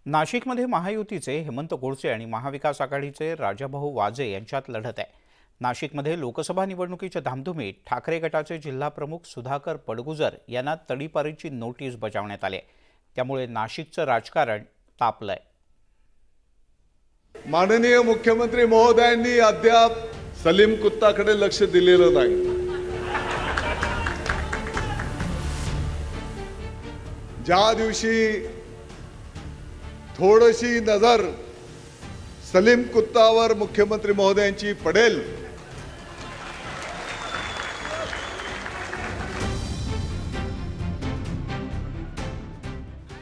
नाशिकमध्ये महायुतीचे हेमंत गोडसे आणि महाविकास आघाडीचे राजाभाऊ वाजे यांच्यात लढत आहे। नाशिकमध्ये लोकसभा निवडणुकीच्या धामधुमीत ठाकरे गटाचे जिल्हा प्रमुख सुधाकर बडगुजर यांना तडीपारीची नोटीस बजावण्यात आली आहे। त्यामुळे नाशिकचं राजकारण तापलंय। माननीय मुख्यमंत्री महोदयांनी अद्याप सलीम कुत्ताकडे लक्ष दिलेलं नाही। ज्या दिवशी थोडीशी नजर सलीम कुत्तावर मुख्यमंत्री महोदयांची पडेल,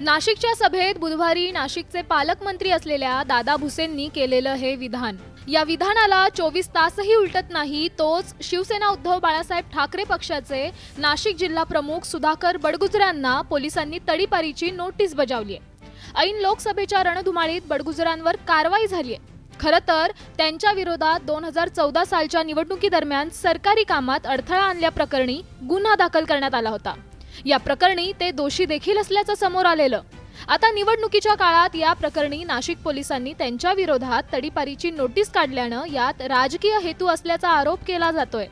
नाशिकच्या सभेत बुधवारी नाशिकचे पालकमंत्री असलेल्या दादा भुसेंनी केलेलं हे विधान, या विधानाला 24 तासही उलटत नाही तोच शिवसेना उद्धव बाळासाहेब ठाकरे पक्षाचे नाशिक जिल्हा प्रमुख सुधाकर बडगुजरांना पोलिसांनी तडीपारीची नोटीस बजावली आहे। ऐन लोकसभेच्या रणधुमाळीत बडगुजरांवर कारवाई झाली आहे। खरं तर त्यांच्या विरोधात 2014 सालच्या निवडणुकीदरम्यान सरकारी कामात अडथळा आणल्याप्रकरणी गुन्हा दाखल करण्यात आला होता। या प्रकरणी ते दोषी देखील असल्याचं समोर आलेलं। आता निवडणुकीच्या काळात या प्रकरणी नाशिक पोलिसांनी त्यांच्या विरोधात तडीपारीची नोटीस काढल्यानं यात राजकीय हेतू असल्याचा आरोप केला जातोय।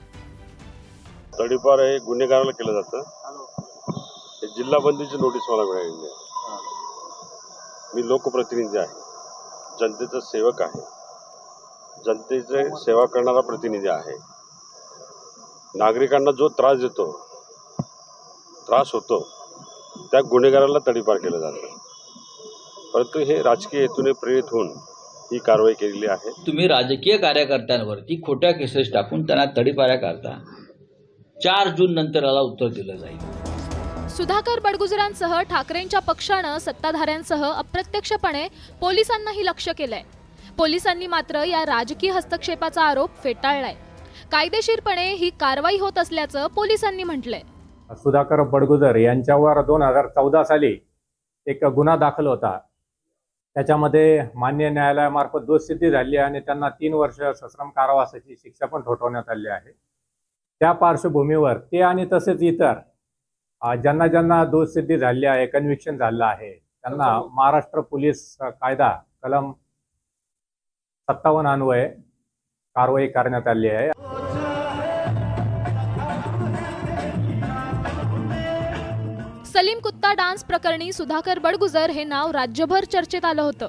तडीपार हे गुन्हेगाराला केलं जातं। हे जिल्हा बंदीची नोटीस मला मिळाली आहे। मी लोकप्रतिनिधी आहे, जनतेचा सेवक आहे, जनतेचे सेवा करणारा प्रतिनिधी आहे। नागरिकांना जो त्रास होतो त्या गुन्हेगाराला तडीपार केलं जातं, परंतु हे राजकीय हेतूने प्रेरित होऊन ही कारवाई केलेली आहे। तुम्ही राजकीय कार्यकर्त्यांवरती खोट्या केसेस टाकून त्यांना तडीपाऱ्या करता। 4 जून नंतर याला उत्तर दिलं जाईल। सुधाकर बडगुजरांसह ठाकरेंच्या पक्षानं सत्ताधाऱ्यांसह अप्रत्यक्षपणे पोलिसांनाही लक्ष केलंय। पोलिसांनी मात्र या राजकीय हस्तक्षेपाचा आरोप फेटाळलाय। कायदेशीरपणे ही कारवाई होत असल्याचं पोलिसांनी म्हटलंय। सुधाकर बडगुजर यांच्यावर 2014 साली एक गुन्हा दाखल होता। त्याच्यामध्ये मान्य न्यायालयामार्फत दोषसिद्धी झाली आणि त्यांना 3 वर्ष सश्रम कारावासाची शिक्षा पण ठोठावण्यात आली आहे। त्या पार्श्वभूमीवर ते आणि तसेच इतर ज्यांना दोषसिद्धी झाली आहे, कन्व्हिक्शन झालं आहे, त्यांना महाराष्ट्र पोलीस कायदा कलम 57 अन्वये कारवाई करण्यात आली आहे। सलीम कुत्ता डान्स प्रकरणी सुधाकर बडगुजर हे नाव राज्यभर चर्चेत आलं होतं।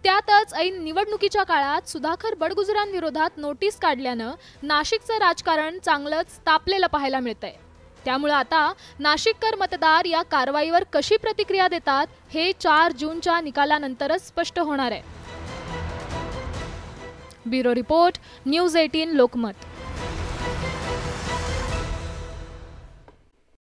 त्यातच ऐन निवडणुकीच्या काळात सुधाकर बडगुजरांविरोधात नोटीस काढल्यानं नाशिकचं राजकारण चांगलंच तापलेलं पाहायला मिळतंय। त्यामुळे आता नाशिककर मतदार या कारवाईवर कशी प्रतिक्रिया देतात हे 4 जूनच्या निकालानंतरच स्पष्ट होणार आहे। Bureau report, news 18 Lokmat.